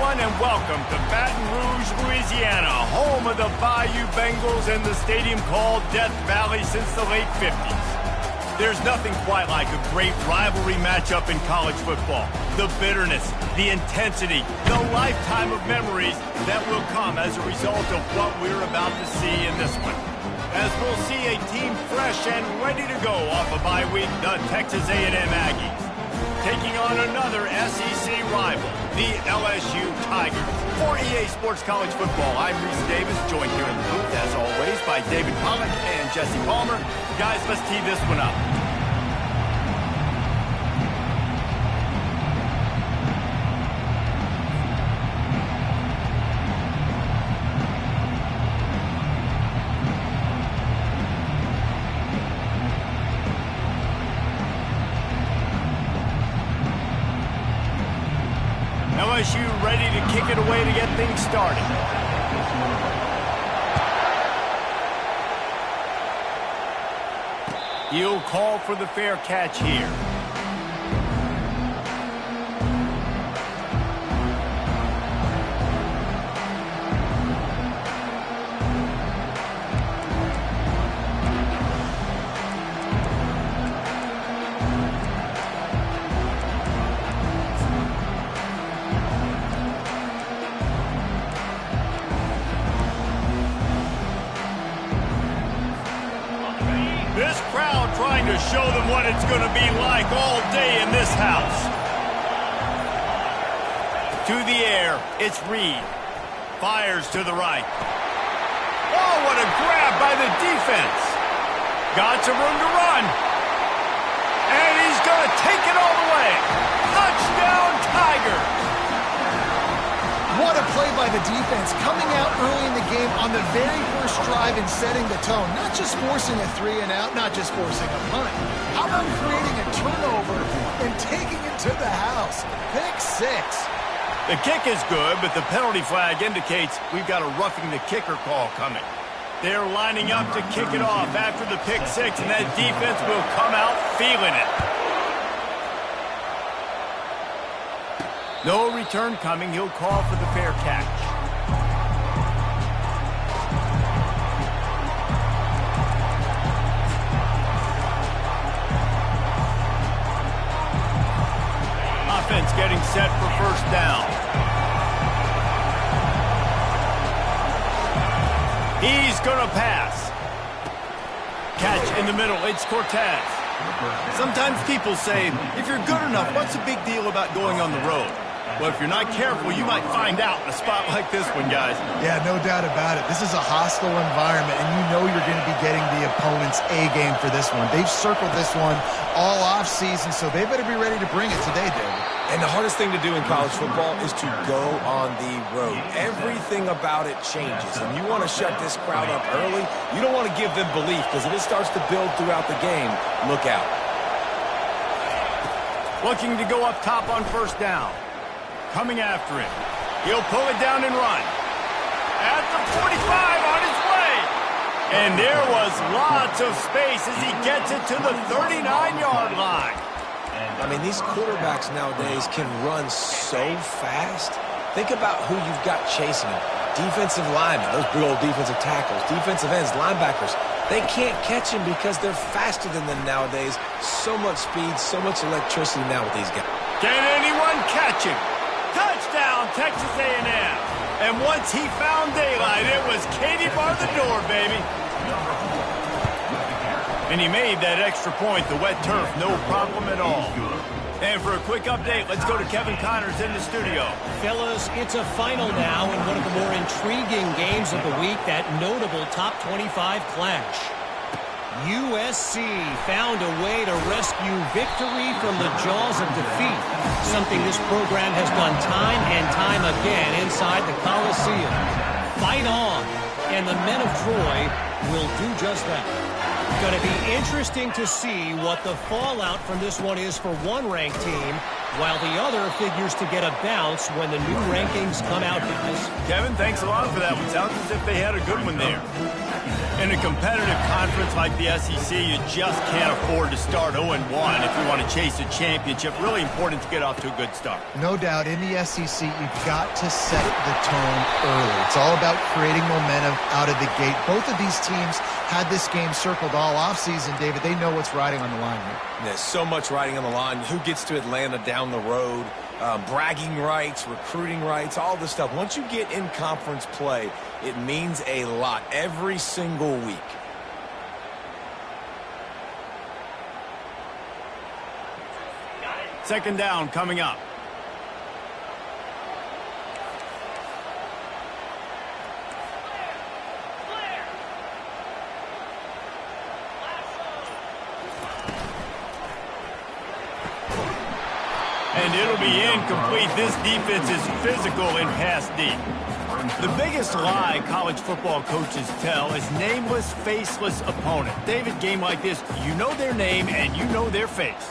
everyone, and welcome to Baton Rouge, Louisiana, home of the Bayou Bengals and the stadium called Death Valley since the late 50s. There's nothing quite like a great rivalry matchup in college football. The bitterness, the intensity, the lifetime of memories that will come as a result of what we're about to see in this one. As we'll see a team fresh and ready to go off a bye week, the Texas A&M Aggies, taking on another SEC rival, the LSU Tigers. For EA Sports College Football, I'm Reese Davis, joined here in the booth, as always, by David Pollack and Jesse Palmer. Guys, let's tee this one up. LSU ready to kick it away to get things started. He'll call for the fair catch here. This crowd trying to show them what it's going to be like all day in this house. To the air, it's Reed. Fires to the right. Oh, what a grab by the defense. Got some room to run. And he's going to take it all the way. Touchdown, Tigers. What a play by the defense, coming out early in the game on the very first drive and setting the tone. Not just forcing a 3-and-out, not just forcing a punt. How about creating a turnover and taking it to the house? Pick 6. The kick is good, but the penalty flag indicates we've got a roughing the kicker call coming. They're lining up to kick it off after the pick 6, and that defense will come out feeling it. No return coming. He'll call for the fair catch. Offense getting set for first down. He's going to pass. Catch in the middle. It's Cortez. Sometimes people say, if you're good enough, what's the big deal about going on the road? Well, if you're not careful, you might find out in a spot like this one, guys. Yeah, no doubt about it. This is a hostile environment, and you know you're going to be getting the opponent's A game for this one. They've circled this one all offseason, so they better be ready to bring it today, David. And the hardest thing to do in college football is to go on the road. Everything about it changes, and you want to shut this crowd up early. You don't want to give them belief, because if it starts to build throughout the game, look out. Looking to go up top on first down. Coming after him. He'll pull it down and run. At the 45 on his way. And there was lots of space as he gets it to the 39-yard line. I mean, these quarterbacks nowadays can run so fast. Think about who you've got chasing him. Defensive linemen, those big old defensive tackles, defensive ends, linebackers. They can't catch him because they're faster than them nowadays. So much speed, so much electricity now with these guys. Can anyone catch him? Touchdown, Texas A&M. And once he found daylight, it was Katie bar the door, baby. And he made that extra point, the wet turf, no problem at all. And for a quick update, let's go to Kevin Connors in the studio. Fellas, it's a final now in one of the more intriguing games of the week, that notable top 25 clash. USC found a way to rescue victory from the jaws of defeat, something this program has done time and time again inside the Coliseum. Fight on, and the men of Troy will do just that. Going to be interesting to see what the fallout from this one is for one ranked team, while the other figures to get a bounce when the new rankings come out, guys. Kevin, thanks a lot for that one. Sounds as if they had a good one there. In a competitive conference like the SEC, you just can't afford to start 0-1 if you want to chase a championship. Really important to get off to a good start. No doubt, in the SEC, you've got to set the tone early. It's all about creating momentum out of the gate. Both of these teams had this game circled all offseason, David. They know what's riding on the line here. There's so much riding on the line. Who gets to Atlanta down the road? Bragging rights, recruiting rights, all this stuff. Once you get in conference play, it means a lot every single week. Second down coming up. And it'll be incomplete. This defense is physical and pass deep. The biggest lie college football coaches tell is nameless, faceless opponent. David, game like this, you know their name and you know their face.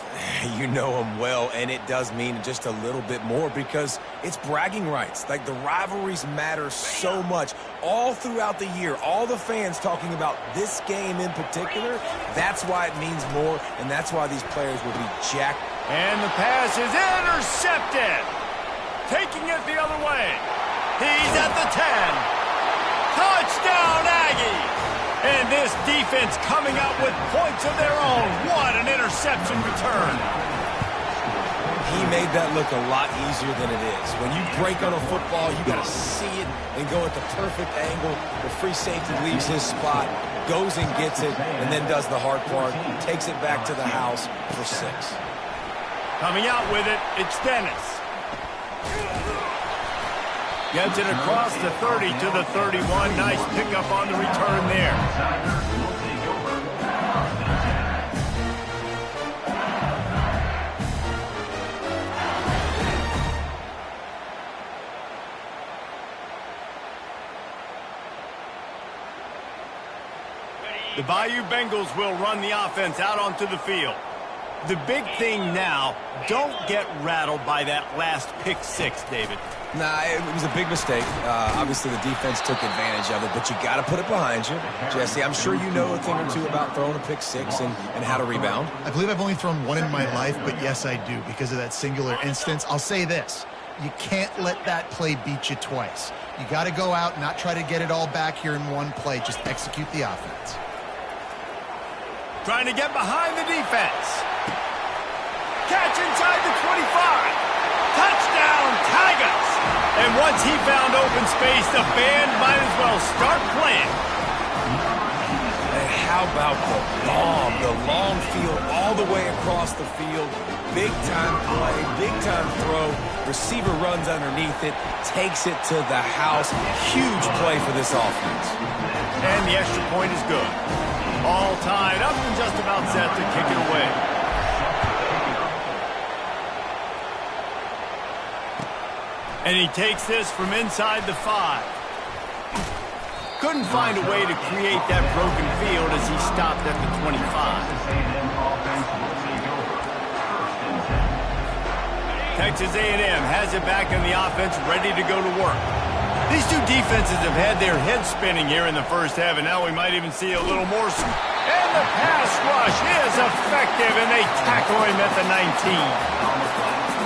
You know them well, and it does mean just a little bit more because it's bragging rights. Like, the rivalries matter so much all throughout the year. All the fans talking about this game in particular, that's why it means more, and that's why these players will be jacked. And the pass is intercepted. Taking it the other way. He's at the 10. Touchdown, Aggie. And this defense coming out with points of their own. What an interception return. He made that look a lot easier than it is. When you break on a football, you got to see it and go at the perfect angle. The free safety leaves his spot, goes and gets it, and then does the hard part, takes it back to the house for 6. Coming out with it, it's Dennis. Gets it across the 30 to the 31. Nice pickup on the return there. The Bayou Bengals will run the offense out onto the field. The big thing now, don't get rattled by that last pick 6, David. Nah, it was a big mistake. Obviously, the defense took advantage of it, but you got to put it behind you. Jesse, I'm sure you know a thing or two about throwing a pick 6 and how to rebound. I believe I've only thrown one in my life, but yes, I do because of that singular instance. I'll say this. You can't let that play beat you twice. You got to go out and not try to get it all back here in one play. Just execute the offense. Trying to get behind the defense. Catch inside the 25. Touchdown, Tigers. And once he found open space, the band might as well start playing. And how about the bomb? The long field all the way across the field. Big time play, big time throw. Receiver runs underneath it, takes it to the house. Huge play for this offense. And the extra point is good. All tied up and just about set to kick it away. And he takes this from inside the 5. Couldn't find a way to create that broken field as he stopped at the 25. Texas A&M has it back in the offense, ready to go to work. These two defenses have had their heads spinning here in the first half, and now we might even see a little more. And the pass rush is effective, and they tackle him at the 19.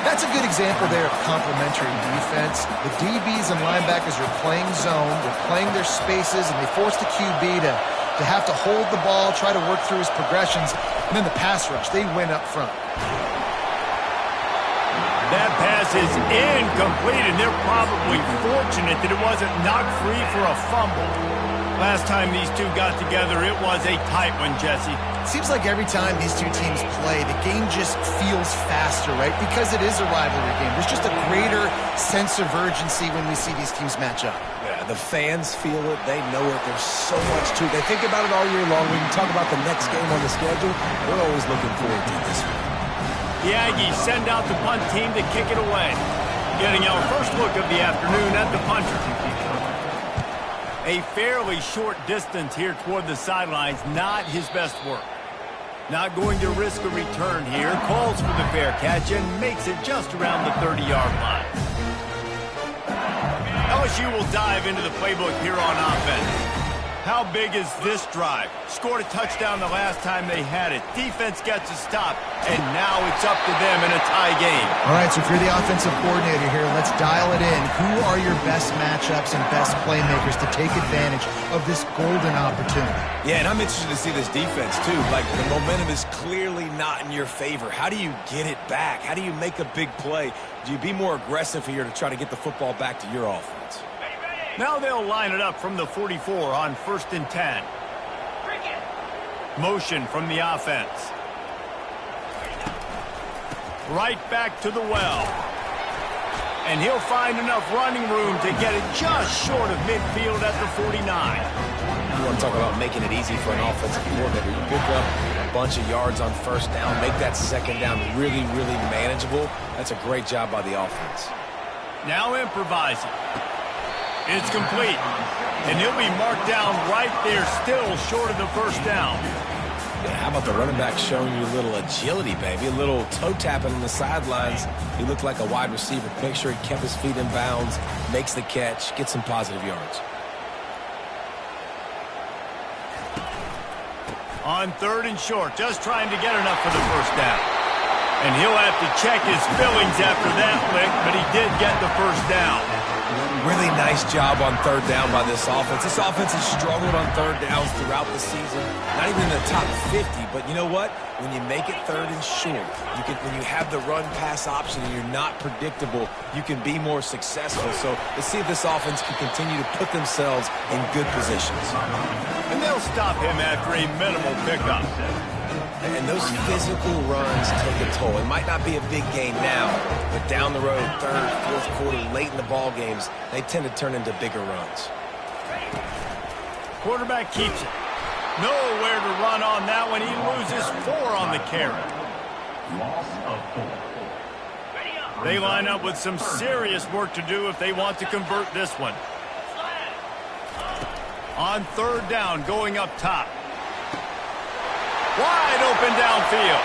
That's a good example there of complementary defense. The DBs and linebackers are playing zone, they're playing their spaces, and they force the QB to have to hold the ball, try to work through his progressions, and then the pass rush, they win up front. That pass is incomplete, and they're probably fortunate that it wasn't knocked free for a fumble. Last time these two got together, it was a tight one, Jesse. Seems like every time these two teams play, the game just feels faster, right? Because it is a rivalry game. There's just a greater sense of urgency when we see these teams match up. Yeah, the fans feel it. They know it. There's so much to it. They think about it all year long. We can talk about the next game on the schedule. We're always looking forward to this one. The Aggies send out the punt team to kick it away. Getting our first look of the afternoon at the punter. A fairly short distance here toward the sidelines, not his best work. Not going to risk a return here. Calls for the fair catch and makes it just around the 30-yard line. LSU will dive into the playbook here on offense. How big is this drive? Scored a touchdown the last time they had it. Defense gets a stop, and now it's up to them in a tie game. All right, so if you're the offensive coordinator here, let's dial it in. Who are your best matchups and best playmakers to take advantage of this golden opportunity? Yeah, and I'm interested to see this defense, too. Like, the momentum is clearly not in your favor. How do you get it back? How do you make a big play? Do you be more aggressive here to try to get the football back to your offense? Now they'll line it up from the 44 on 1st and 10. Motion from the offense. Right back to the well. And he'll find enough running room to get it just short of midfield at the 49. You want to talk about making it easy for an offensive coordinator. You pick up a bunch of yards on 1st down, make that 2nd down really, really manageable. That's a great job by the offense. Now improvising. It's complete. And he'll be marked down right there, still short of the 1st down. Yeah, how about the running back showing you a little agility, baby? A little toe tapping on the sidelines. He looked like a wide receiver. Make sure he kept his feet in bounds, makes the catch, gets some positive yards. On 3rd and short, just trying to get enough for the 1st down. And he'll have to check his fillings after that lick, but he did get the 1st down. Really nice job on 3rd down by this offense. This offense has struggled on 3rd downs throughout the season. Not even in the top 50, but you know what? When you make it 3rd and short, when you have the run-pass option and you're not predictable, you can be more successful. So let's see if this offense can continue to put themselves in good positions. And they'll stop him after a minimal pickup. And those physical runs take a toll. It might not be a big gain now, but down the road, 3rd, 4th quarter, late in the ball games, they tend to turn into bigger runs. Quarterback keeps it. Nowhere to run on that one. He loses 4 on the carry. They line up with some serious work to do if they want to convert this one. On 3rd down, going up top. Wide open downfield.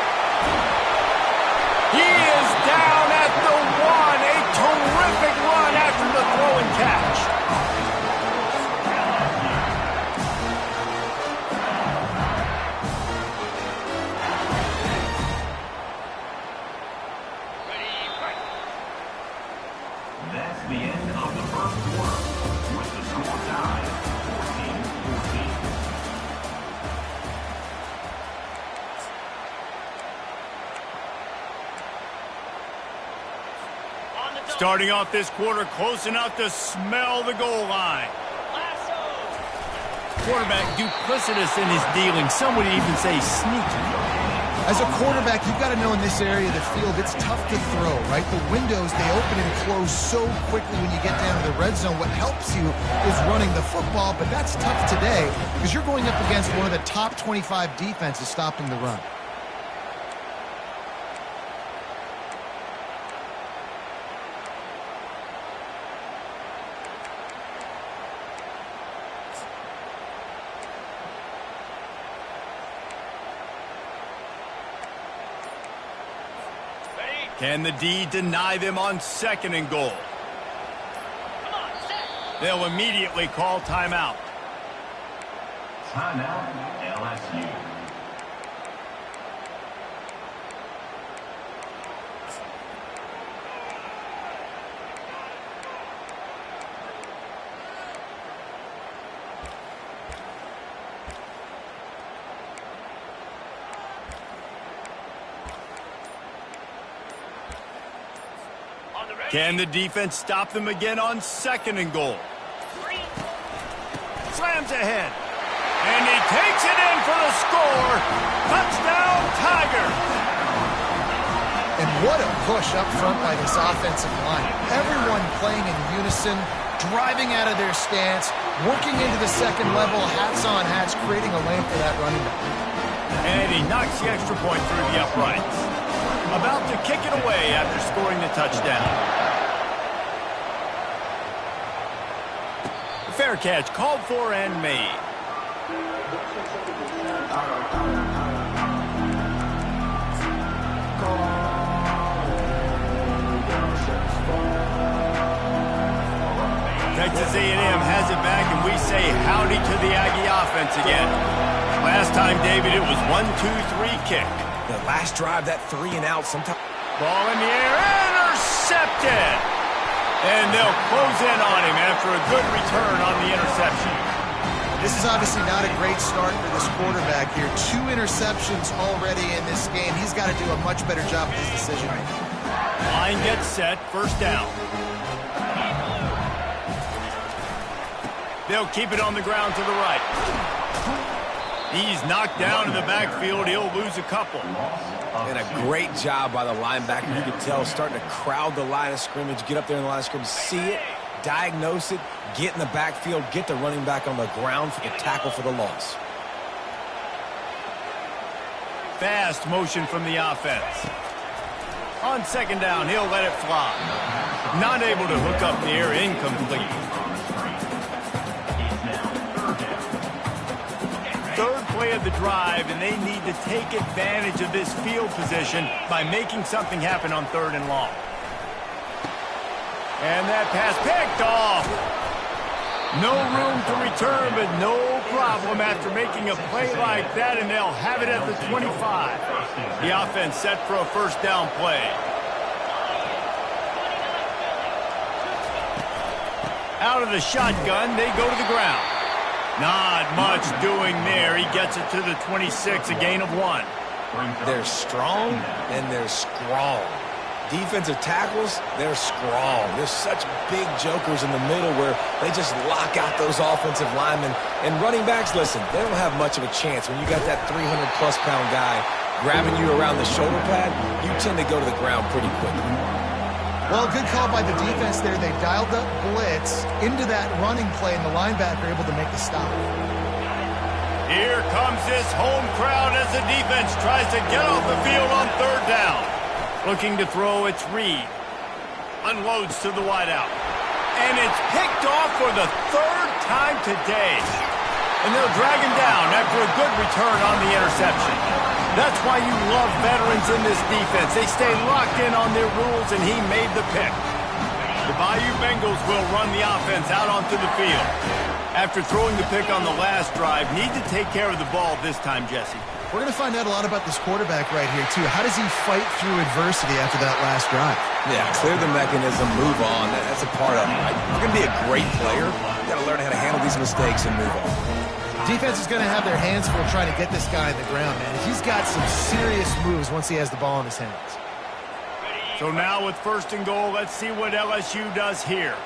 He is down at the 1. A terrific run after the throw and catch. That's the end of the 1st quarter with the score tied 14-14. Starting off this quarter close enough to smell the goal line. Quarterback duplicitous in his dealing. Some would even say sneaky. As a quarterback, you've got to know in this area of the field, it's tough to throw, right? The windows, they open and close so quickly when you get down to the red zone. What helps you is running the football, but that's tough today because you're going up against one of the top 25 defenses stopping the run. Can the D deny them on 2nd and goal? They'll immediately call timeout. Timeout, LSU. Can the defense stop them again on 2nd and goal? Slams ahead. And he takes it in for the score. Touchdown, Tiger. And what a push up front by this offensive line. Everyone playing in unison, driving out of their stance, working into the 2nd level, hats on hats, creating a lane for that running back. And he knocks the extra point through the uprights. About to kick it away after scoring the touchdown. Fair catch called for and made. Texas A&M has it back, and we we say howdy to the Aggie offense again. Last time, David, it was 1-2-3 kick. The last drive, that 3-and-out, sometimes. Ball in the air, intercepted! And they'll close in on him after a good return on the interception. This is obviously not a great start for this quarterback here. 2 interceptions already in this game. He's got to do a much better job with his decision-making. Line gets set, first down. They'll keep it on the ground to the right. He's knocked down in the backfield. He'll lose a couple. And a great job by the linebacker. You can tell starting to crowd the line of scrimmage, get up there in the line of scrimmage, see it, diagnose it, get in the backfield, get the running back on the ground for the tackle for the loss. Fast motion from the offense. On second down, he'll let it fly. Not able to hook up near, incomplete. Third play of the drive, and they need to take advantage of this field position by making something happen on 3rd and long. And that pass picked off. No room to return, but no problem after making a play like that, and they'll have it at the 25. The offense set for a first down play. Out of the shotgun, they go to the ground. Not much doing there. He gets it to the 26, a gain of 1. They're strong, and they're strong. Defensive tackles, they're strong. There's such big jokers in the middle where they just lock out those offensive linemen. And running backs, listen, they don't have much of a chance. When you got that 300-plus pound guy grabbing you around the shoulder pad, you tend to go to the ground pretty quickly. Well, good call by the defense there. They dialed up blitz into that running play, and the linebacker able to make the stop. Here comes this home crowd as the defense tries to get off the field on 3rd down. Looking to throw, it's Reed. Unloads to the wideout. And it's picked off for the 3rd time today. And they'll drag him down after a good return on the interception. That's why you love veterans in this defense. They stay locked in on their rules, and he made the pick. The Bayou Bengals will run the offense out onto the field. After throwing the pick on the last drive, need to take care of the ball this time, Jesse. We're going to find out a lot about this quarterback right here, too. How does he fight through adversity after that last drive? Yeah, clear the mechanism, move on. That's a part of it, right? If you're going to be a great player, you got to learn how to handle these mistakes and move on. Defense is going to have their hands full trying to get this guy on the ground, man. He's got some serious moves once he has the ball in his hands. So now with 1st and goal, let's see what LSU does here.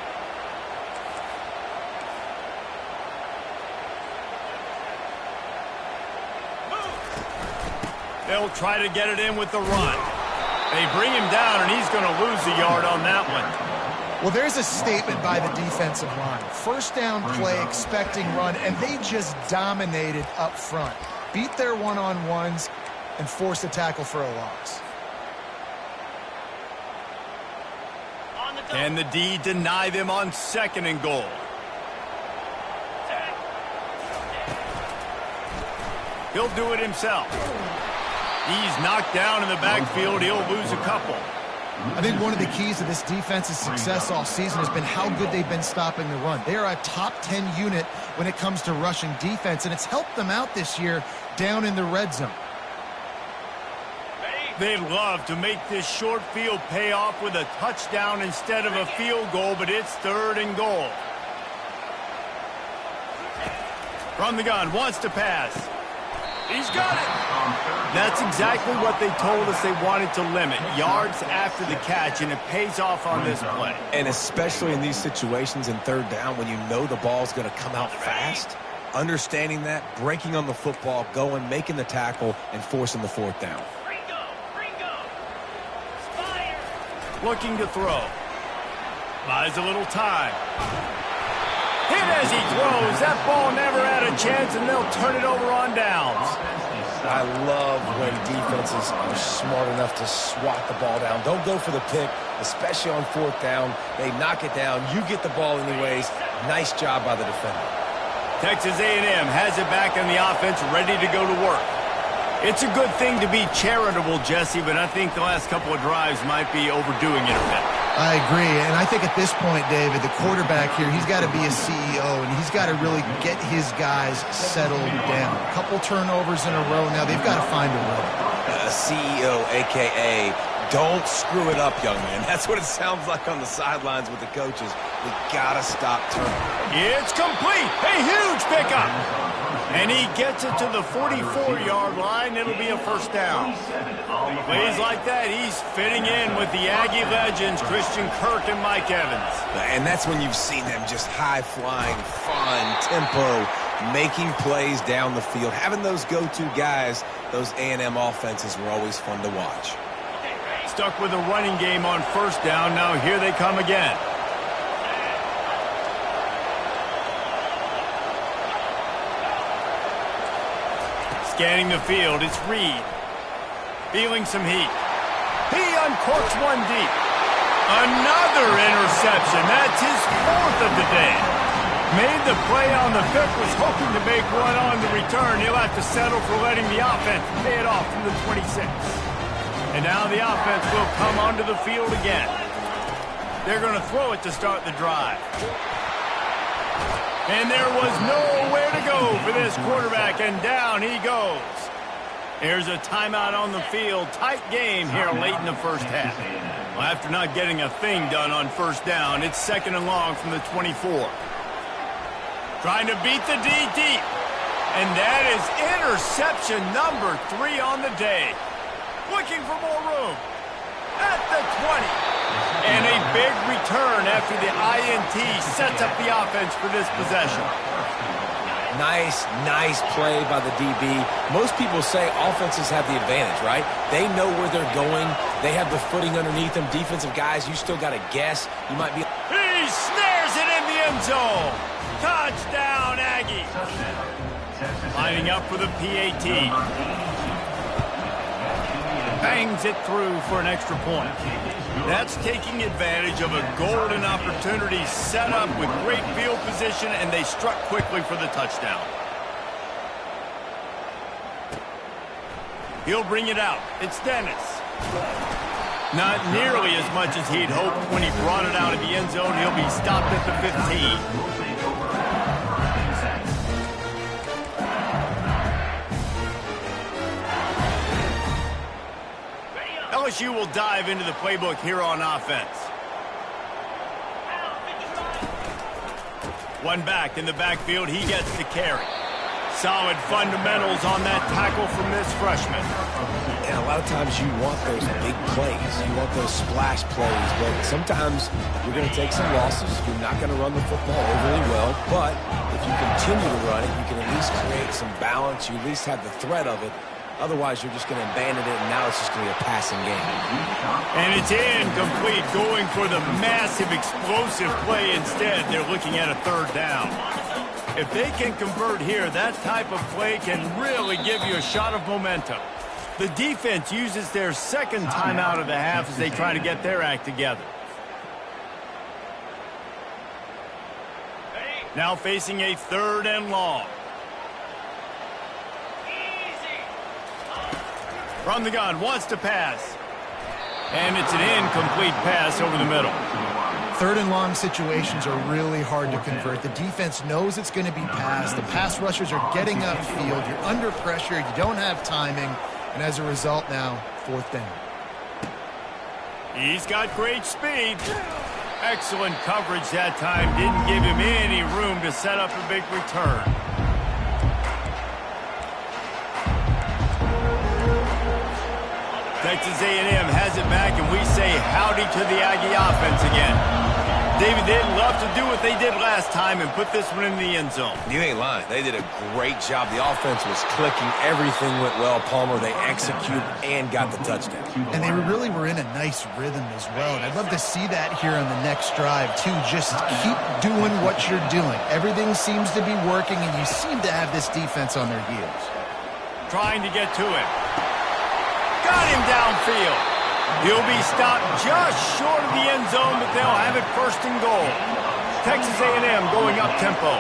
They'll try to get it in with the run. They bring him down, and he's going to lose a yard on that one. Well, there's a statement by the defensive line. First down play, expecting run, and they just dominated up front. Beat their one-on-ones and forced a tackle for a loss. Can the D deny them on 2nd and goal? He'll do it himself. He's knocked down in the backfield. He'll lose a couple. I think one of the keys to this defense's success all season has been how good they've been stopping the run. They are a top 10 unit when it comes to rushing defense, and it's helped them out this year down in the red zone. They'd love to make this short field pay off with a touchdown instead of a field goal, but it's 3rd and goal. From the gun, wants to pass. He's got it. That's exactly what they told us they wanted to limit. Yards after the catch, and it pays off on this play. And especially in these situations in 3rd down when you know the ball's going to come out fast, understanding that, breaking on the football, going, making the tackle, and forcing the 4th down. Looking to throw. Buys a little time. Hit as he throws. That ball never had a chance, and they'll turn it over on downs. I love when defenses are smart enough to swat the ball down. Don't go for the pick, especially on 4th down. They knock it down. You get the ball anyways. Nice job by the defender. Texas A&M has it back in the offense, ready to go to work. It's a good thing to be charitable, Jesse, but I think the last couple of drives might be overdoing it a bit. I agree, and I think at this point, David, the quarterback here, he's got to be a CEO, and he's got to really get his guys settled down. A couple turnovers in a row now. They've got to find a rhythm. A CEO, a.k.a. don't screw it up, young man. That's what it sounds like on the sidelines with the coaches. We got to stop turning. It's complete. A huge pickup. And he gets it to the 44-yard line. It'll be a first down. Plays like that, he's fitting in with the Aggie legends, Christian Kirk and Mike Evans. And that's when you've seen them just high-flying, fun, tempo, making plays down the field. Having those go-to guys, those A&M offenses were always fun to watch. Stuck with a running game on first down. Now here they come again. Scanning the field, it's Reed. Feeling some heat. He uncorks one deep. Another interception. That's his fourth of the day. Made the play on the pick, was hoping to make one on the return. He'll have to settle for letting the offense pay it off from the 26. And now the offense will come onto the field again. They're going to throw it to start the drive. And there was nowhere to go for this quarterback, and down he goes. There's a timeout on the field. Tight game here late in the first half. Well, after not getting a thing done on first down, it's second and long from the 24. Trying to beat the D deep. And that is interception number 3 on the day. Looking for more room. At the 20. And a big return after the INT sets up the offense for this possession. Nice play by the DB. Most people say offenses have the advantage, right? They know where they're going. They have the footing underneath them. Defensive guys, you still got to guess. You might be... He snares it in the end zone. Touchdown, Aggie. Lining up for the PAT. Bangs it through for an extra point. That's taking advantage of a golden opportunity set up with great field position, and they struck quickly for the touchdown. He'll bring it out. It's Dennis. Not nearly as much as he'd hoped when he brought it out of the end zone. He'll be stopped at the 15. LSU will dive into the playbook here on offense. One back in the backfield, he gets the carry. Solid fundamentals on that tackle from this freshman. And a lot of times you want those big plays. You want those splash plays. But sometimes you're going to take some losses. You're not going to run the football overly well. But if you continue to run it, you can at least create some balance. You at least have the threat of it. Otherwise, you're just going to abandon it, and now it's just going to be a passing game. And it's incomplete, going for the massive, explosive play instead. They're looking at a third down. If they can convert here, that type of play can really give you a shot of momentum. The defense uses their second timeout of the half as they try to get their act together. Now facing a third and long. From the gun, wants to pass. And it's an incomplete pass over the middle. Third and long situations are really hard to convert. The defense knows it's going to be passed. The pass rushers are getting upfield. You're under pressure. You don't have timing. And as a result now, fourth down. He's got great speed. Excellent coverage that time. Didn't give him any room to set up a big return. Texas A&M has it back, and we say howdy to the Aggie offense again. David, they'd love to do what they did last time and put this one in the end zone. You ain't lying. They did a great job. The offense was clicking. Everything went well. Palmer, they executed and got the touchdown. And they really were in a nice rhythm as well. And I'd love to see that here on the next drive, too. Just keep doing what you're doing. Everything seems to be working, and you seem to have this defense on their heels. Trying to get to him. Got him downfield. He'll be stopped just short of the end zone, but they'll have it first and goal. Texas A&M going up tempo.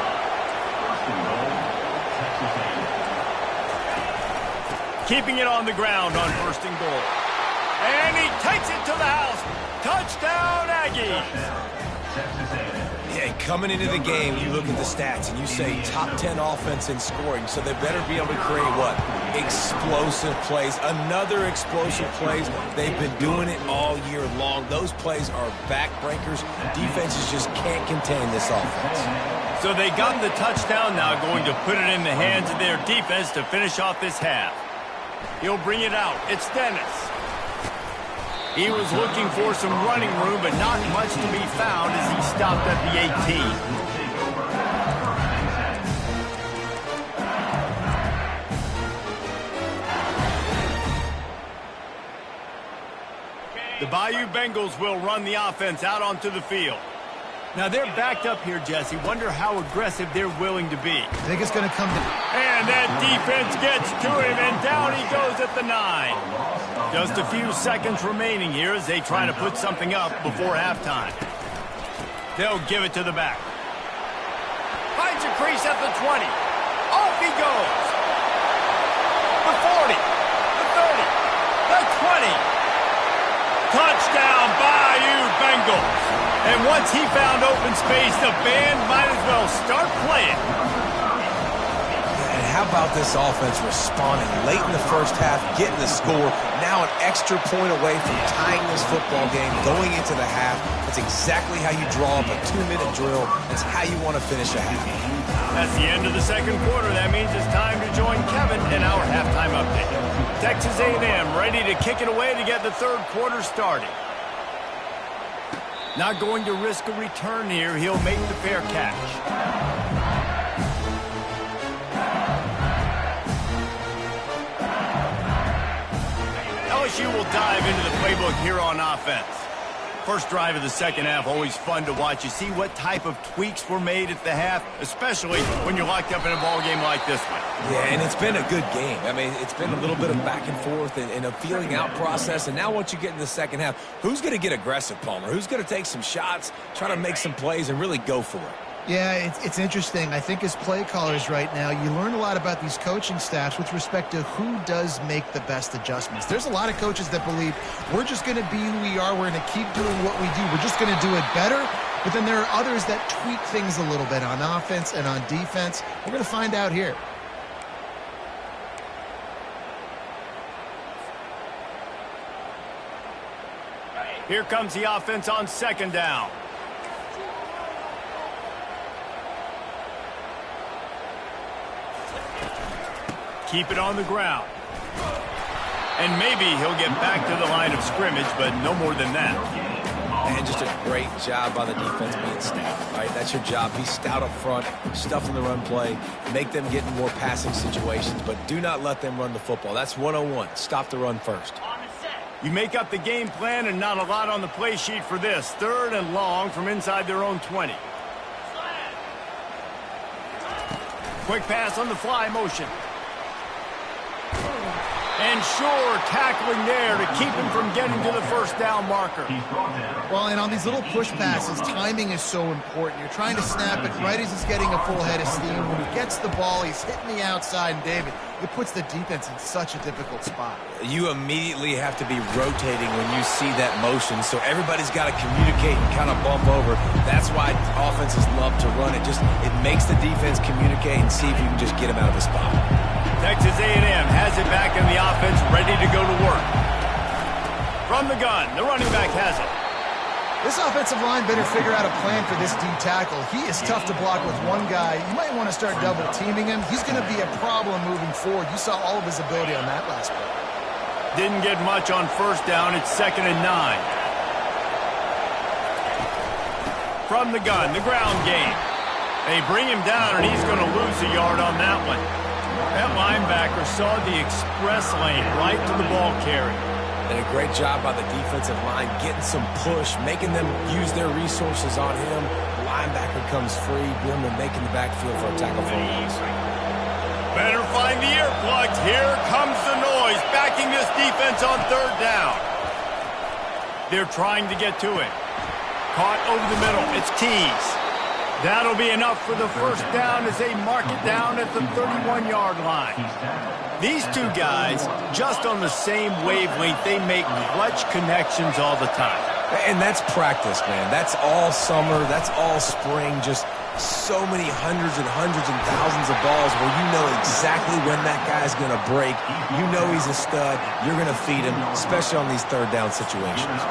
Keeping it on the ground on first and goal. And he takes it to the house. Touchdown, Aggies. Yeah, coming into the game, you look at the stats and you say top 10 offense in scoring, so they better be able to create what? Explosive plays. Another explosive plays. They've been doing it all year long. Those plays are backbreakers. Defenses just can't contain this offense. So they got the touchdown now, going to put it in the hands of their defense to finish off this half. He'll bring it out. It's Dennis. He was looking for some running room, but not much to be found as he stopped at the 18. The Bayou Bengals will run the offense out onto the field. Now they're backed up here, Jesse. Wonder how aggressive they're willing to be. I think it's going to come to... And that defense gets to him, and down he goes at the 9. Just a few seconds remaining here as they try to put something up before halftime. They'll give it to the back. Finds a crease at the 20. Off he goes. The 40. The 30. The 20. Touchdown, Bayou Bengals. And once he found open space, the band might as well start playing. And how about this offense responding late in the first half, getting the score, now an extra point away from tying this football game, going into the half. That's exactly how you draw up a 2-minute drill. That's how you want to finish a half. That's the end of the second quarter. That means it's time to join Kevin in our halftime update. Texas A&M ready to kick it away to get the third quarter started. Not going to risk a return here. He'll make the fair catch. LSU will dive into the playbook here on offense. First drive of the second half, always fun to watch. You see what type of tweaks were made at the half, especially when you're locked up in a ball game like this one. Yeah, and it's been a good game. I mean, it's been a little bit of back and forth and a feeling out process. And now once you get in the second half, who's going to get aggressive, Palmer? Who's going to take some shots, try to make some plays, and really go for it? Yeah, it's interesting. I think as play callers right now, you learn a lot about these coaching staffs with respect to who does make the best adjustments. There's a lot of coaches that believe we're just going to be who we are. We're going to keep doing what we do. We're just going to do it better. But then there are others that tweak things a little bit on offense and on defense. We're going to find out here. Here comes the offense on second down. Keep it on the ground. And maybe he'll get back to the line of scrimmage, but no more than that. And just a great job by the defense being stout, right? That's your job. Be stout up front, stuff in the run play, make them get in more passing situations, but do not let them run the football. That's 101. Stop the run first. You make up the game plan and not a lot on the play sheet for this. Third and long from inside their own 20. Quick pass on the fly motion. And sure, tackling there to keep him from getting to the first down marker. Well, and on these little push passes, timing is so important. You're trying to snap it right as he's getting a full head of steam. When he gets the ball, he's hitting the outside, and David, it puts the defense in such a difficult spot. You immediately have to be rotating when you see that motion, so everybody's got to communicate and kind of bump over. That's why offenses love to run it. It makes the defense communicate and see if you can just get him out of the spot. Texas A&M has it back in the offense, ready to go to work. From the gun, the running back has it. This offensive line better figure out a plan for this D tackle. He is tough to block with one guy. You might want to start double-teaming him. He's going to be a problem moving forward. You saw all of his ability on that last play. Didn't get much on first down. It's 2nd and 9. From the gun, the ground game. They bring him down, and he's going to lose a yard on that one. That linebacker saw the express lane right to the ball carrier. And a great job by the defensive line, getting some push, making them use their resources on him. The linebacker comes free, boom, and making the backfield for a tackle for a loss. Better find the earplugs. Here comes the noise, backing this defense on third down. They're trying to get to it. Caught over the middle. It's Tees. That'll be enough for the first down as they mark it down at the 31-yard line. These two guys, just on the same wavelength, they make clutch connections all the time. And that's practice, man. That's all summer. That's all spring. Just so many hundreds and thousands of balls where you know exactly when that guy's going to break. You know he's a stud. You're going to feed him, especially on these third down situations.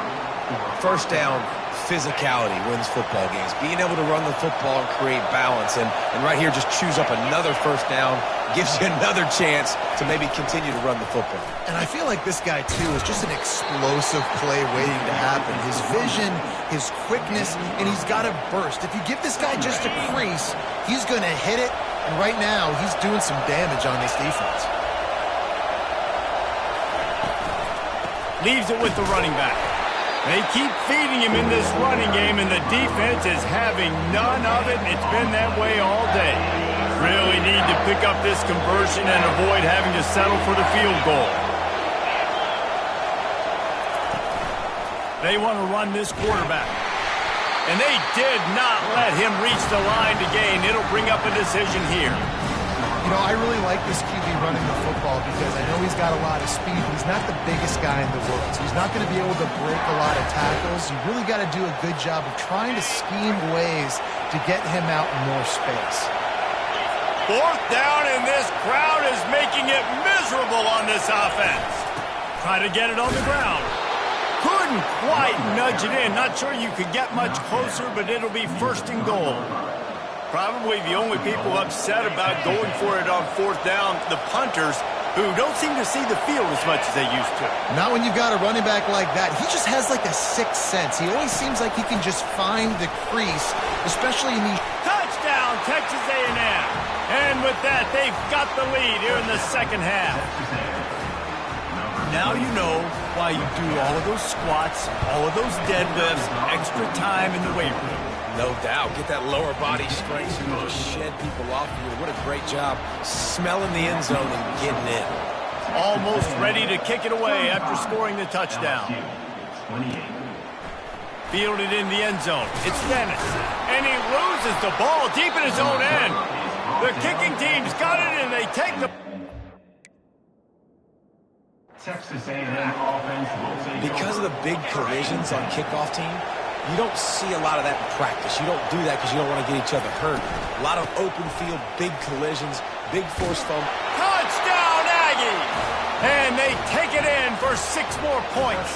First down, physicality wins football games. Being able to run the football and create balance. And right here, just choose up another first down, gives you another chance to maybe continue to run the football. And I feel like this guy, too, is just an explosive play waiting to happen. His vision, his quickness, and he's got a burst. If you give this guy just a crease, he's going to hit it. And right now, he's doing some damage on this defense. Leaves it with the running back. They keep feeding him in this running game, and the defense is having none of it, and it's been that way all day. Really need to pick up this conversion and avoid having to settle for the field goal. They want to run this quarterback. And they did not let him reach the line to gain. It'll bring up a decision here. You know, I really like this QB running the football because I know he's got a lot of speed, but he's not the biggest guy in the world. So he's not going to be able to break a lot of tackles. You really got to do a good job of trying to scheme ways to get him out in more space. Fourth down, and this crowd is making it miserable on this offense. Try to get it on the ground. Couldn't quite nudge it in. Not sure you could get much closer, but it'll be first and goal. Probably the only people upset about going for it on fourth down, the punters, who don't seem to see the field as much as they used to. Not when you've got a running back like that. He just has like a sixth sense. He always seems like he can just find the crease, especially in these... Touchdown, Texas A&M. And with that, they've got the lead here in the second half. Now you know why you do all of those squats, all of those deadlifts, extra time in the weight room. No doubt. Get that lower body strength so you can just shed people off of you. What a great job smelling the end zone and getting in. Almost ready to kick it away after scoring the touchdown. Fielded in the end zone. It's Dennis. And he loses the ball deep in his own end. The kicking team's got it, and they take the... Texas A&M offense will take because of the big collisions on kickoff team, you don't see a lot of that in practice. You don't do that because you don't want to get each other hurt. A lot of open field, big collisions, big force fumble. Touchdown, Aggies! And they take it in for 6 more points.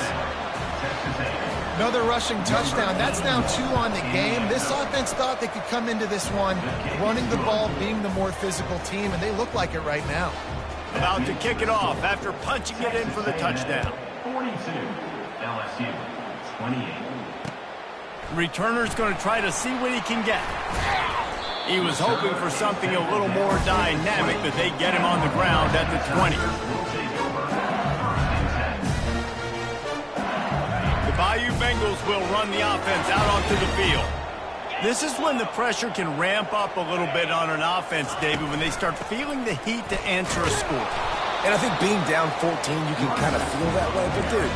Another rushing touchdown. That's now 2 on the game. This offense thought they could come into this one running the ball, being the more physical team, and they look like it right now. About to kick it off after punching it in for the touchdown. 42, LSU, 28. Returner's going to try to see what he can get. He was hoping for something a little more dynamic, but they get him on the ground at the 20. The Bayou Bengals will run the offense out onto the field. This is when the pressure can ramp up a little bit on an offense, David, when they start feeling the heat to answer a score. And I think being down 14, you can kind of feel that way. But, dude,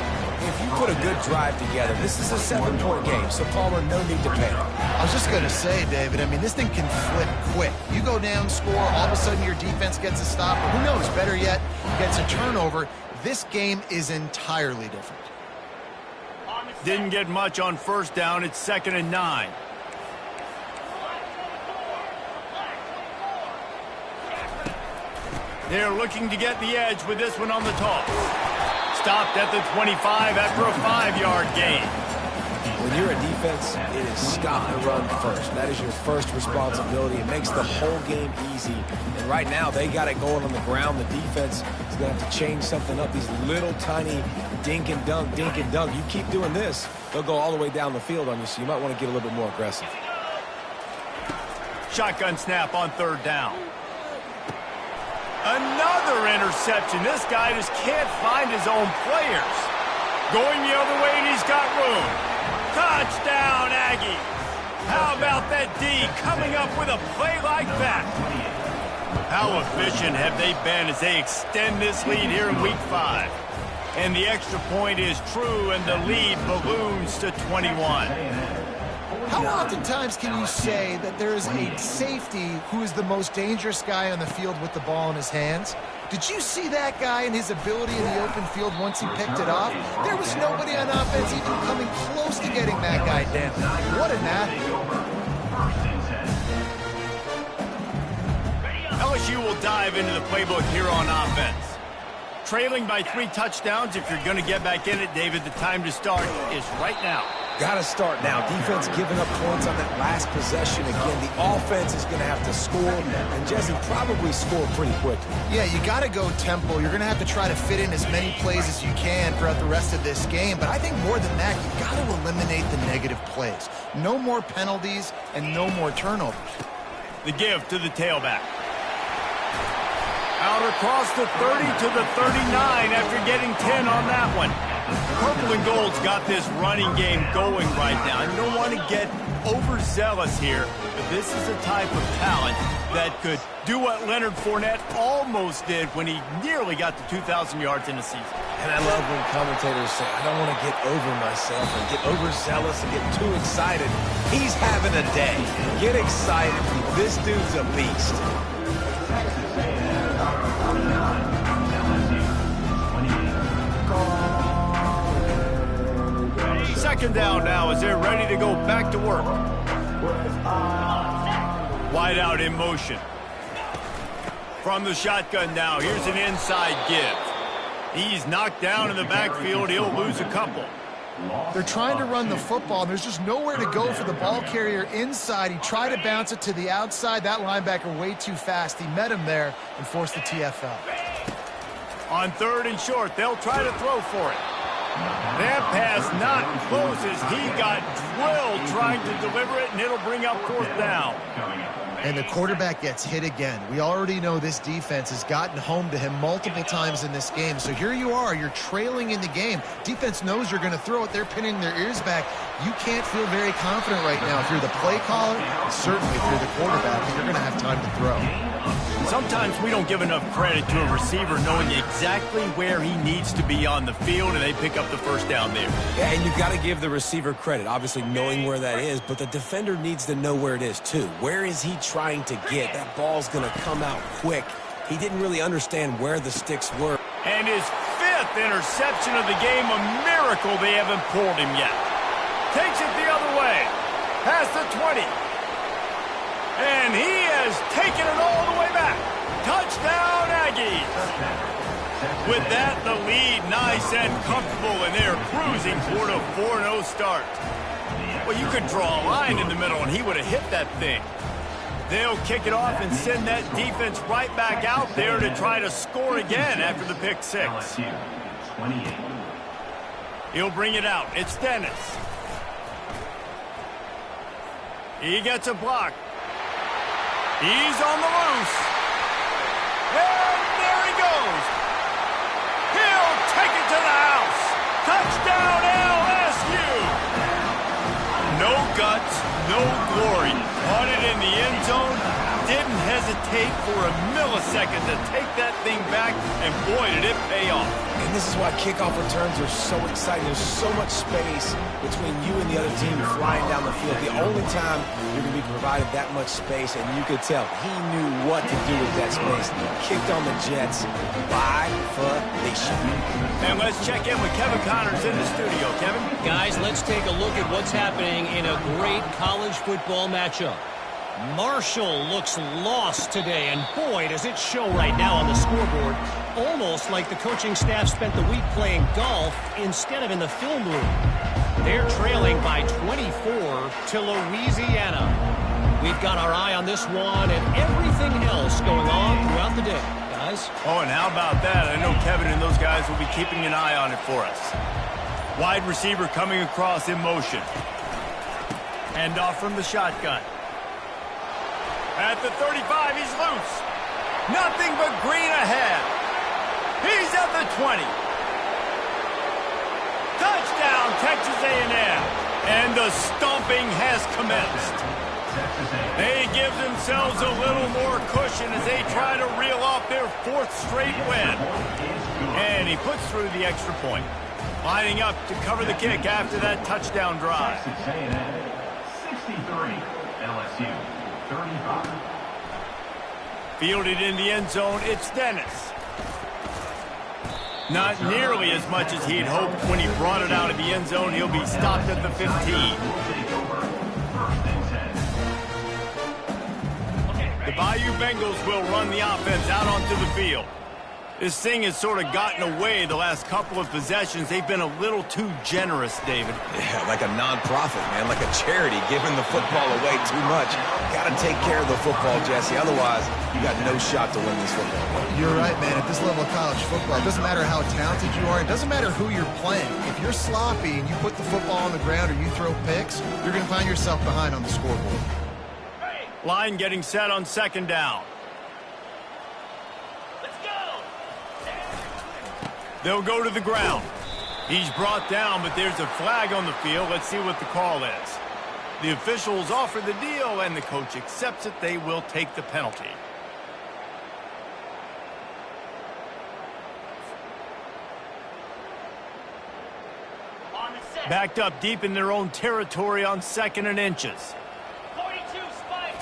if you put a good drive together, this is a 7-point game, so Palmer, no need to panic. I was just going to say, David, I mean, this thing can flip quick. You go down, score, all of a sudden your defense gets a stop, or who knows, better yet, gets a turnover. This game is entirely different. Didn't get much on first down. It's 2nd and 9. They're looking to get the edge with this one on the toss. Stopped at the 25 after a 5-yard gain. When you're a defense, it is stop the run first. That is your first responsibility. It makes the whole game easy. And right now, they got it going on the ground. The defense is going to have to change something up. These little tiny dink and dunk, dink and dunk. You keep doing this, they'll go all the way down the field on you, so you might want to get a little bit more aggressive. Shotgun snap on 3rd down. Another interception. This guy just can't find his own players. Going the other way, and he's got room. Touchdown, Aggie. How about that D coming up with a play like that? How efficient have they been as they extend this lead here in Week 5? And the extra point is true, and the lead balloons to 21. How oftentimes can you say that there is a safety who is the most dangerous guy on the field with the ball in his hands? Did you see that guy and his ability in the open field once he picked it off? There was nobody on offense even coming close to getting that guy down. What an athlete. LSU will dive into the playbook here on offense. Trailing by 3 touchdowns, if you're going to get back in it, David, the time to start is right now. Got to start now. Defense giving up points on that last possession. Again, the offense is going to have to score, and Jesse probably score pretty quickly. Yeah, you got to go tempo. You're going to have to try to fit in as many plays as you can throughout the rest of this game. But I think more than that, you got to eliminate the negative plays. No more penalties and no more turnovers. The give to the tailback. Out across the 30 to the 39 after getting 10 on that one. Purple and Gold's got this running game going right now. You don't want to get overzealous here, but this is a type of talent that could do what Leonard Fournette almost did when he nearly got to 2,000 yards in a season. And I love when commentators say, I don't want to get over myself and get overzealous and get too excited. He's having a day. Get excited. This dude's a beast. Second down now as they're ready to go back to work. Wide out in motion. From the shotgun now, here's an inside give. He's knocked down in the backfield. He'll lose a couple. They're trying to run the football, and there's just nowhere to go for the ball carrier inside. He tried to bounce it to the outside. That linebacker way too fast. He met him there and forced the TFL. On 3rd and short, they'll try to throw for it. That pass not close as he got drilled trying to deliver it, and it'll bring up 4th down. And the quarterback gets hit again. We already know this defense has gotten home to him multiple times in this game. So here you are. You're trailing in the game. Defense knows you're going to throw it. They're pinning their ears back. You can't feel very confident right now. If you're the play caller, certainly if you're the quarterback, you're going to have time to throw. Sometimes we don't give enough credit to a receiver knowing exactly where he needs to be on the field, and they pick up the first down there. Yeah, and you've got to give the receiver credit, obviously knowing where that is, but the defender needs to know where it is too. Where is he trying to get? That ball's going to come out quick. He didn't really understand where the sticks were. And his 5th interception of the game, a miracle they haven't pulled him yet. Takes it the other way. Past the 20. And he has taken it all the way back. Touchdown, Aggies. With that, the lead nice and comfortable, and they're cruising toward a 4-0 start. Well, you could draw a line in the middle, and he would have hit that thing. They'll kick it off and send that defense right back out there to try to score again after the pick 6. He'll bring it out. It's Dennis. He gets a block. He's on the loose. And there he goes. He'll take it to the house. Touchdown, LSU. No guts, no glory. Caught it in the end zone. Didn't hesitate for a millisecond to take that thing back, and boy, did it pay off. And this is why kickoff returns are so exciting. There's so much space between you and the other team flying down the field. The only time you're going to be provided that much space, and you could tell he knew what to do with that space. Kicked on the Jets by foundation. And let's check in with Kevin Connors in the studio. Kevin? Guys, let's take a look at what's happening in a great college football matchup. Marshall looks lost today, and boy, does it show right now on the scoreboard. Almost like the coaching staff spent the week playing golf instead of in the film room. They're trailing by 24 to Louisiana. We've got our eye on this one and everything else going on throughout the day. Guys? Oh, and how about that? I know Kevin and those guys will be keeping an eye on it for us. Wide receiver coming across in motion. Hand off from the shotgun. At the 35, he's loose. Nothing but green ahead. He's at the 20. Touchdown, Texas A&M. And the stomping has commenced. They give themselves a little more cushion as they try to reel off their 4th straight win. And he puts through the extra point. Lining up to cover the kick after that touchdown drive. LSU 35. Fielded in the end zone, it's Dennis. Not nearly as much as he'd hoped when he brought it out of the end zone. He'll be stopped at the 15. The Bayou Bengals will run the offense out onto the field. This thing has sort of gotten away the last couple of possessions. They've been a little too generous, David. Yeah, like a non-profit, man, like a charity, giving the football away too much. Got to take care of the football, Jesse. Otherwise, you got no shot to win this football game. You're right, man. At this level of college football, it doesn't matter how talented you are. It doesn't matter who you're playing. If you're sloppy and you put the football on the ground or you throw picks, you're going to find yourself behind on the scoreboard. Line getting set on second down. They'll go to the ground. He's brought down, but there's a flag on the field. Let's see what the call is. The officials offer the deal, and the coach accepts it. They will take the penalty. Backed up deep in their own territory on 2nd and inches. 42 spike.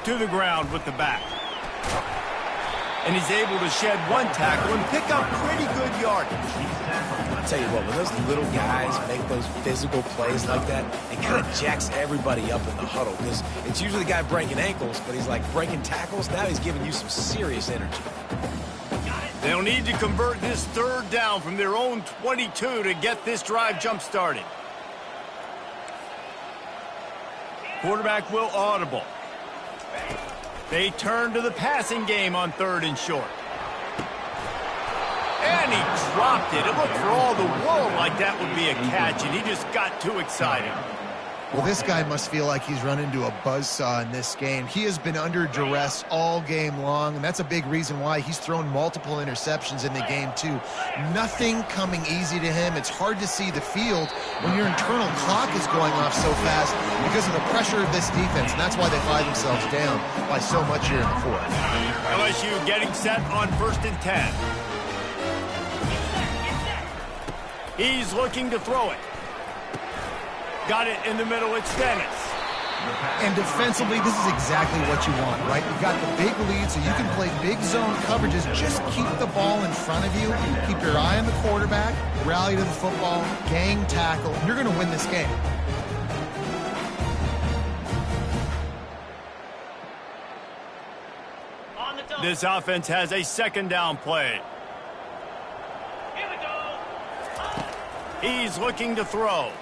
To the ground with the back. And he's able to shed one tackle and pick up pretty good yardage. I'll tell you what, when those little guys make those physical plays like that, it kind of jacks everybody up in the huddle because it's usually the guy breaking ankles, but he's like breaking tackles. Now he's giving you some serious energy. They'll need to convert this third down from their own 22 to get this drive jump-started. Quarterback will audible. They turn to the passing game on 3rd and short. And he dropped it. It looked for all the world like that would be a catch, and he just got too excited. Well, this guy must feel like he's run into a buzzsaw in this game. He has been under duress all game long, and that's a big reason why he's thrown multiple interceptions in the game, too. Nothing coming easy to him. It's hard to see the field when your internal clock is going off so fast because of the pressure of this defense, and that's why they find themselves down by so much here in the 4th. LSU getting set on 1st and 10. He's looking to throw it. Got it in the middle, it's Dennis. And defensively, this is exactly what you want, right? You've got the big lead, so you can play big zone coverages. Just keep the ball in front of you. Keep your eye on the quarterback. Rally to the football. Gang tackle. You're going to win this game. This offense has a 2nd down play. Here we go. He's looking to throw.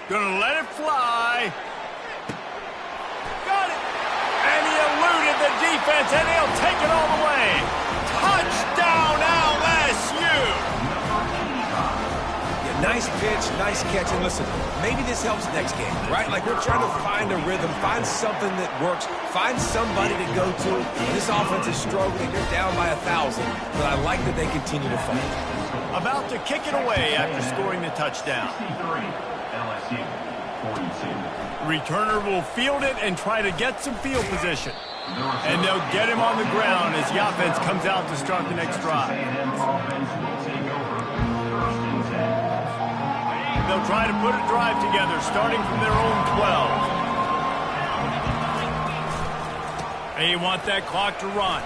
Gonna let it fly. Got it. And he eluded the defense, and he'll take it all the way. Touchdown, LSU. Yeah, nice pitch, nice catch. And listen, maybe this helps next game, right? Like we're trying to find a rhythm, find something that works, find somebody to go to. This offense is struggling. They're down by 1,000, but I like that they continue to fight. About to kick it away after scoring the touchdown. LSU 42. Returner will field it and try to get some field position. And they'll get him on the ground as the offense comes out to start the next drive. They'll try to put a drive together starting from their own 12. They want that clock to run.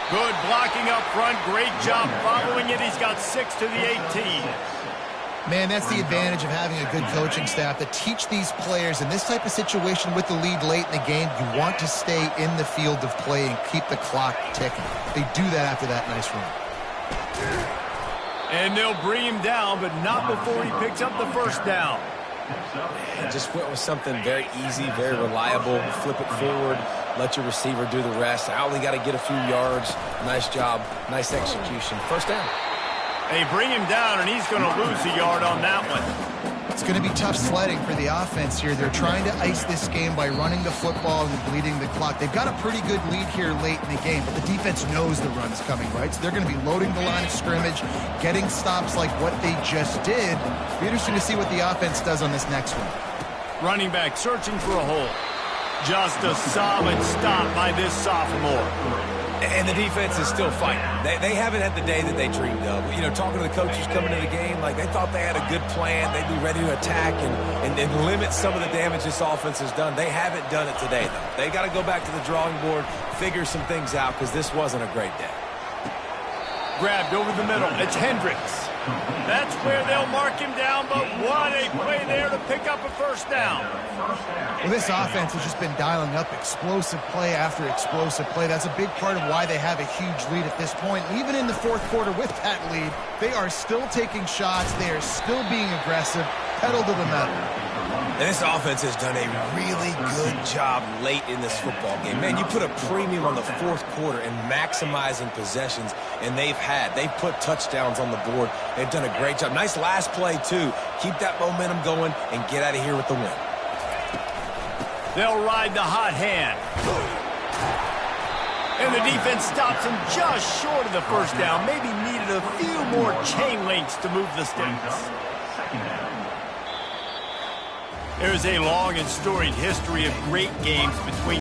Good blocking up front. Great job following it. He's got 6 to the 18. Man, that's the advantage of having a good coaching staff to teach these players in this type of situation with the lead late in the game. You want to stay in the field of play and keep the clock ticking. They do that after that nice run. And they'll bring him down, but not before he picks up the 1st down. And just went with something very easy, very reliable. Flip it forward, let your receiver do the rest. I only got to get a few yards. Nice job, nice execution. 1st down. They bring him down, and he's going to lose a yard on that one. It's going to be tough sledding for the offense here. They're trying to ice this game by running the football and bleeding the clock. They've got a pretty good lead here late in the game, but the defense knows the run's coming, right? So they're going to be loading the line of scrimmage, getting stops like what they just did. It'll be interesting to see what the offense does on this next one. Running back searching for a hole. Just a solid stop by this sophomore. And the defense is still fighting. They haven't had the day that they dreamed of. You know, talking to the coaches coming into the game, like they thought they had a good plan. They'd be ready to attack and limit some of the damage this offense has done. They haven't done it today, though. They got to go back to the drawing board, figure some things out, because this wasn't a great day. Grabbed over the middle. It's Hendricks. That's where they'll mark him down, but what a play there to pick up a first down. Well, this offense has just been dialing up explosive play after explosive play. That's a big part of why they have a huge lead at this point. Even in the fourth quarter with that lead, they are still taking shots. They are still being aggressive, pedal to the metal. And this offense has done a really good job late in this football game. Man, you put a premium on the fourth quarter and maximizing possessions, and they've put touchdowns on the board. They've done a great job. Nice last play, too. Keep that momentum going and get out of here with the win. They'll ride the hot hand. And the defense stops him just short of the first down. Maybe needed a few more chain links to move the sticks. There's a long and storied history of great games between